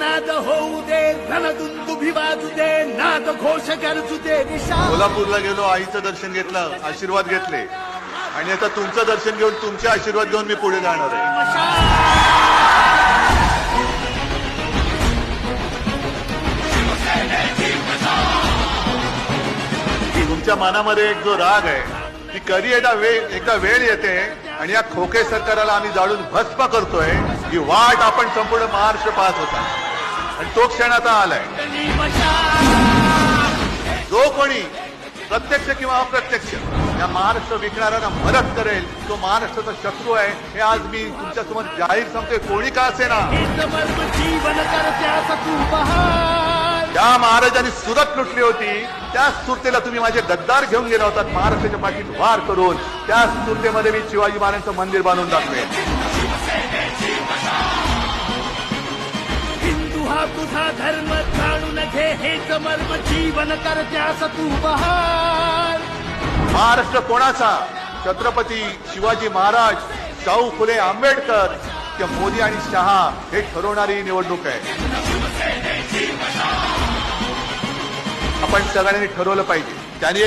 नाद होऊ दे, रणदुंदुभी वाजू दे, नाद घोष गरजू दे. कोल्हापूरला गेलो, आईचं दर्शन घेतलं, आशीर्वाद घेतले आणि आता तुमचं दर्शन घेऊन तुमचे आशीर्वाद घेऊन मी पुढे जाणार आहे. तुमच्या मनामध्ये एक जो राग आहे ती कधी एकदा वेळ येते आणि या खोके सरकाराला आम्ही जाळून भस्म करतोय. ही वाट आपण संपूर्ण महाराष्ट्र पाहत होता आणि तो क्षण आता आलाय. जो कोणी प्रत्यक्ष किंवा अप्रत्यक्ष या महाराष्ट्र विकणाऱ्यांना मदत करेल तो महाराष्ट्राचा शत्रू आहे हे आज मी तुमच्यासमोर जाहीर सांगतोय. कोणी का असेना, त्या महाराजांनी सुरत लुटली होती, त्या सुरतेला तुम्ही माझे गद्दार घेऊन गेला होतात महाराष्ट्राच्या पाठीत वार करून. त्या सुरतेमध्ये मी शिवाजी महाराजांचं मंदिर बांधून टाकले. हिंदू हा तुझा धर्म जाणून घे, हेच मर्म जीवन करत्यास तू बहार. महाराष्ट्र कोणाचा? छत्रपती शिवाजी महाराज, शाहू फुले आंबेडकर किंवा मोदी आणि शहा हे ठरवणारी निवडणूक आहे. आपण सगळ्यांनी ठरवलं पाहिजे.